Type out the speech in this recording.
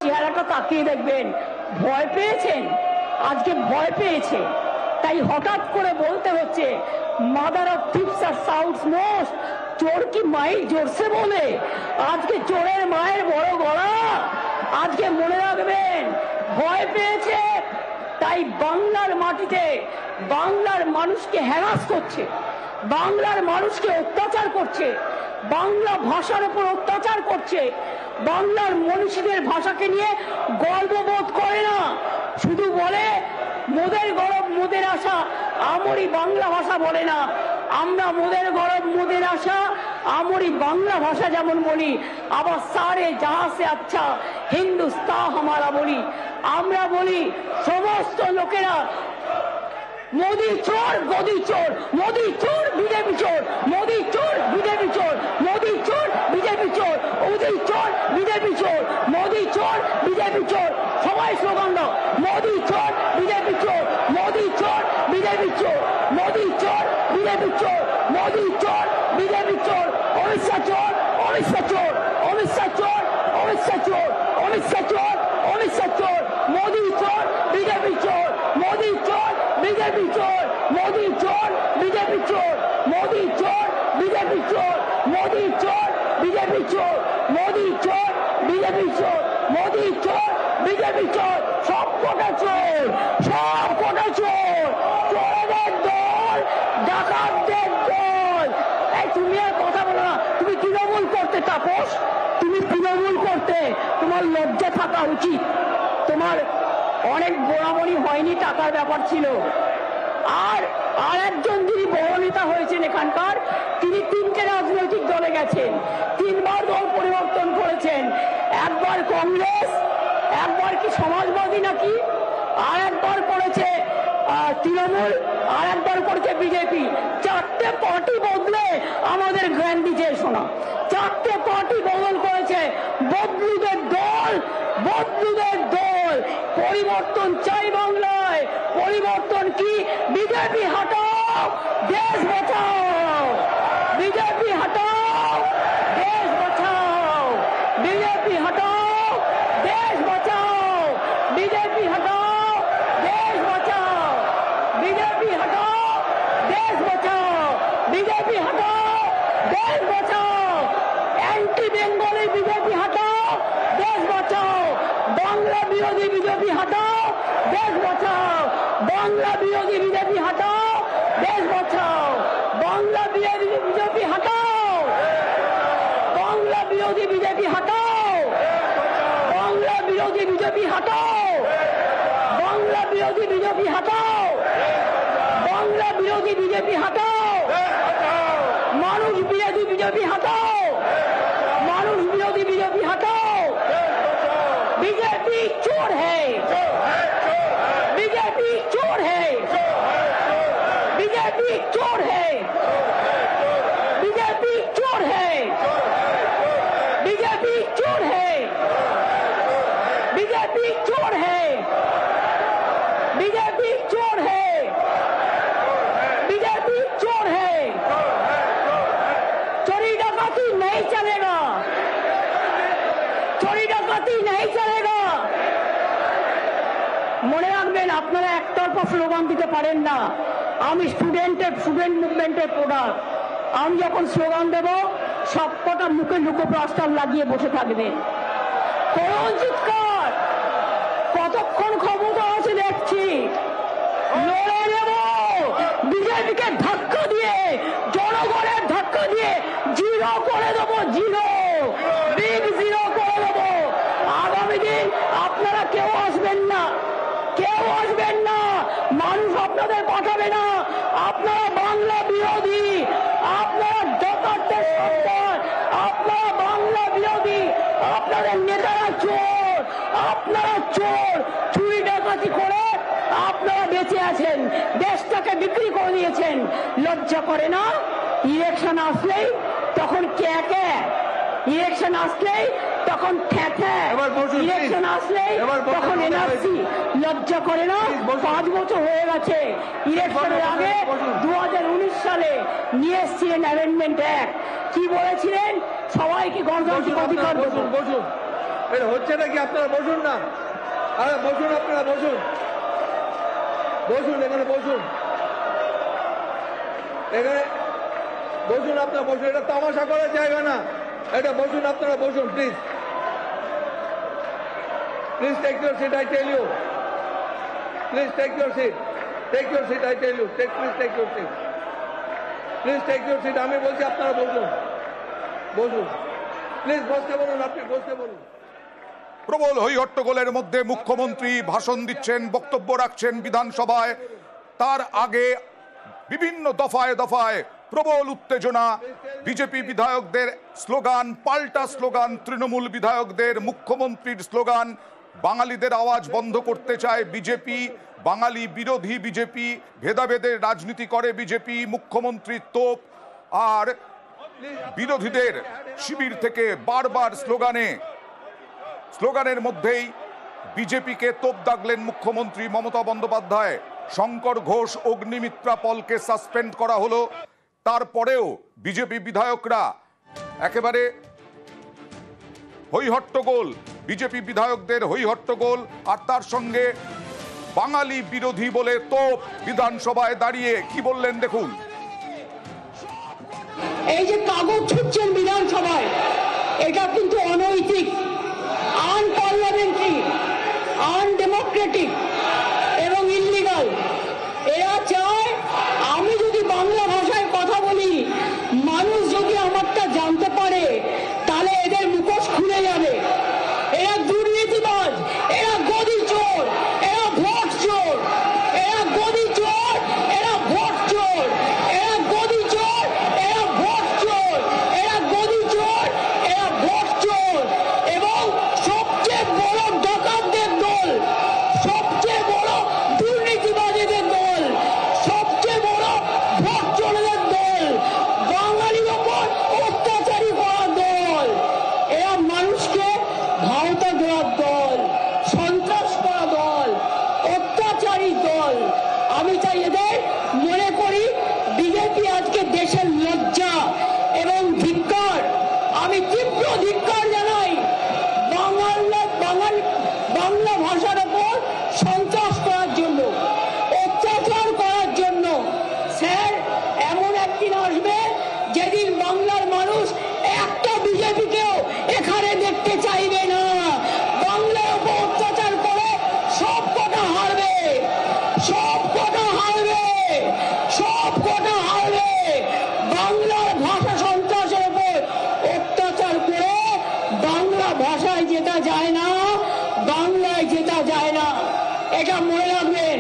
চেহারাটা তাকিয়ে দেখবেন ভয় পেয়েছেন, আজকে ভয় পেয়েছে, তাই হঠাৎ করে বলতে হচ্ছে মাদার অফ থিপস আর সাউথ মোস্ট, চোর কি মাইক জোরসে বলে, আজকে চোরের মায়ের বড় গলা। আজকে মনে রাখবেন ভয় পেয়েছে, তাই বাংলার মাটিতে বাংলার মানুষকে হ্যারাস করছে, বাংলার মানুষকে অত্যাচার করছে, বাংলা ভাষার উপর অত্যাচার করছে, বাংলার মনীষীদের ভাষাকে নিয়ে গর্ববোধ করে না, শুধু বলে মোদের গরব মোদের আশা, আমরি বাংলা ভাষা বলে না। আমরা মোদের গরব মোদের আশা আমরি বাংলা ভাষা যেমন বলি, আবার সারে জাহাঁ সে আচ্ছা হিন্দুস্তান হামারা বলি। আমরা বলি সমস্ত লোকেরা মোদি চোর গদি চোর, মোদি চোর বিজেপি চোর, মোদি চোর বিজেপি চোর, মোদি চোর বিজেপি চোর, মোদি চোর বিজেপি চোর, মোদি চোর বিজেপি চোর। সবাই স্লোগান দাও, মোদি চোর বিজেপি চোর, মোদি চোর বিজেপি চোর, মোদি চোর বিজেপি চোর, মোদি চোর বিজেপি চোর, অমিত শাহ চোর, অমিত শাহ চোর, অমিত শাহ চোর, অমিত শাহ চোর, অমিত শাহ চোর, অমিত শাহ চোর, মোদি চোর বিজেপি চোর, মোদি চোর বিজেপি চোর, মোদি চোর বিজেপি চোর, মোদি চোর বিজেপি চোর, মোদি চোর বিজেপি চোর, মোদি চোর বিজেপি চোর, মোদি চোর বিজেপি চোর। সব কটা চোর, সব কটা চোর, চোরেদের দল, ডাকাতদের দল। এই তুমি আর কথা বলো না, তুমি তৃণমূল করতে তাপস, তুমি তৃণমূল করতে, তোমার লজ্জা থাকা উচিত। তোমার অনেক গোড়ামণি হয়নি, টাকার ব্যাপার ছিল। আর একজন যিনি বড় নেতা হয়েছেন এখানকার, তিনি তিনটে রাজনৈতিক দলে গেছেন, তিনবার দল পরিবর্তন করেছেন, একবার কংগ্রেস, একবার কি সমাজবাদী নাকি, আর একবার করেছে তৃণমূল, আর একবার করেছে বিজেপি। চারটে পার্টি বদলে আমাদের জ্ঞান দিচ্ছে শোনা, চারটে পার্টি বদল করেছে। বদলুদের দল, বদলুদের দল। পরিবর্তন চাই বাংলায়, পরিবর্তন কি? বিজেপি হটাও, দেশ বাঁচাও, বিজেপি হটাও, দেশ বাঁচাও, বিজেপি হটাও, দেশ বাঁচাও, বিজেপি হটাও, দেশ বাঁচাও, বিজেপি হটাও, দেশ বাঁচাও, বিজেপি হটাও, দেশ বাঁচাও, অ্যান্টি বেঙ্গলি বিজেপি হটাও, দেশ বাঁচাও, বাংলা বিরোধী বিজেপি হটাও, দেশ বাঁচাও, বাংলা বিরোধী বিজেপি হটাও, দেশ বাঁচাও, বাংলা বিরোধী বিজেপি হটাও, বাংলা বিরোধী বিজেপি হটাও, বাংলা বিরোধী বিজেপি হটাও, বাংলা বিরোধী বিজেপি হটাও, বাংলা বিরোধী বিজেপি হটাও, মানুষ বিরোধী বিজেপি হটাও, মানুষ বিরোধী বিজেপি हटाओ। बीजेपी चोर है, बीजेपी चोर है, बीजेपी चोर है, बीजेपी चोर है, बीजेपी चोर है, बीजेपी चोर है, बीजेपी चोर है, बीजेपी चोर है। चोरी डकैती नहीं चलेगा, चोरी डकैती नहीं चलेगा। মনে রাখবেন আপনারা একতরফা স্লোগান দিতে পারেন না। আমি স্টুডেন্ট মুভমেন্টের প্রোডাক্ট। আমি যখন স্লোগান দেব সবকটা মুখে লুকোপ্লাস্টার লাগিয়ে বসে থাকবেন। করুন চিৎকার, কতক্ষণ ক্ষমতা আছে দেখছি। লড়ে নেব, বিজেপিকে ধাক্কা দিয়ে, জনগণের ধাক্কা দিয়ে জিরো করে দেবো, জিরো, বিগ জিরো করে দেবো। আগামী দিন আপনারা কেউ আসবেন না, কেউ আসবেন না, মানুষ আপনাদের পাঠাবে না। আপনারা বাংলা বিরোধী, আপনারা ডাকাতদের সন্তান, আপনারা বাংলা বিরোধী, আপনাদের নেতারা চোর, আপনারা চোর। চুরি ডাকাতি করে আপনারা বেঁচে আছেন, দেশটাকে বিক্রি করে দিয়েছেন। লজ্জা করে না? ইলেকশন আসলেই তখন কে কে, ইলেকশন আসলেই তখন ঠেঠে, ইলেকশন আসলেই তখন এনআরসি। লজ্জা করে না? 5 বছর হয়ে গেছে। ইলেকশনের আগে 2019 সালে নিয়ে এসেছিলেন অ্যামেন্ডমেন্ট অ্যাক্ট। কি বলেছিলেন? সবাইকে গণতান্ত্রিক অধিকার দেবো। এটা হচ্ছে নাকি? আপনারা বসুন না, আরে বসুন, আপনারা বসুন, বসুন, এখানে বসুন, এখানে বসুন, আপনারা বসুন। এটা তামাশা করার জায়গা না, এটা বসুন, আপনারা বসুন, please, please take your seat, I tell you, please take your seat, take your seat, I tell you, please take your seat, please take your seat. আমি বলছি আপনারা বসুন, বসুন, প্লিজ বসতে বলুন, আপনি বসতে বলুন। প্রবল হইহট্টগোলের মধ্যে মুখ্যমন্ত্রী ভাষণ দিচ্ছেন, বক্তব্য রাখছেন বিধানসভায়। তার আগে বিভিন্ন দফায় দফায় প্রবল উত্তেজনা, বিজেপি বিধায়কদের স্লোগান, পাল্টা স্লোগান তৃণমূল বিধায়কদের, মুখ্যমন্ত্রীর স্লোগান, বাঙালিদের আওয়াজ বন্ধ করতে চায় বিজেপি, বাঙালি বিরোধী বিজেপি, ভেদাভেদের রাজনীতি করে বিজেপি, মুখ্যমন্ত্রীর তোপ। আর বিরোধীদের শিবির থেকে বারবার স্লোগানের মধ্যেই বিজেপিকে তোপ দাগলেন মুখ্যমন্ত্রী মমতা বন্দ্যোপাধ্যায়। শঙ্কর ঘোষ, অগ্নিমিত্রা পলকে সাসপেন্ড করা হলো, তারপরেও বিজেপি বিধায়করা একেবারে হইহট্টগোল, বিজেপি বিধায়কদের হইহট্টগোল, আর তার সঙ্গে বাঙালি বিরোধী বলে তোপ। বিধানসভায় দাঁড়িয়ে কি বললেন দেখুন। এই যে কাগজ ছুটছেন বিধানসভায়, এটা কিন্তু অনৈতিক, আনপার্লামেন্টারি, আনডেমোক্রেটিক এবং ইল্লিগাল। এরা চায় আমি যদি বাংলা ভাষায় কথা বলি, মানুষ যদি আমারটা জানতে পারে, তাহলে এদের মুখোশ খুলে যাবে। এরা দুর্নীতিবাজ, এরা গদি চোর, এরা ভোট চোর, এরা গদি চোর, এরা ভোট চোর, এরা গদি চোর, এরা ভোট চোর, এরা গদি চোর, এরা ভোট চোর, এবং সবচেয়ে বড় ডাকাতদের দল, সবচেয়ে বড় দুর্নীতিবাজীদের দল, সবচেয়ে বড় ভোট চোরদের দল, বাঙালির ওপর অত্যাচারী করার দল। এরা মানুষকে ভাওতা দেওয়ার দল, সন্ত্রাস করা দল, অত্যাচারী দল। আমি চাই এদের মনে করি বিজেপি আজকে দেশের লজ্জা এবং ধিক্কার। আমি তীব্র ধিক্কার জানাই বাংলা ভাষার ওপর সন্ত্রাস করার জন্য, অত্যাচার করার জন্য। স্যার, এমন একদিন আসবে যেদিন বাংলার মানুষ একটা বিজেপিকেও এখানে দেখতে চাইবে না। বাংলার উপর অত্যাচার করে সব কটা হারবে, সব কটা হারবে, সব কটা হারবে। বাংলার ভাষা সন্ত্রাসের উপর অত্যাচার করে বাংলা ভাষায় যেটা যায় না, বাংলায় যেটা যায় না, এটা মনে রাখবেন।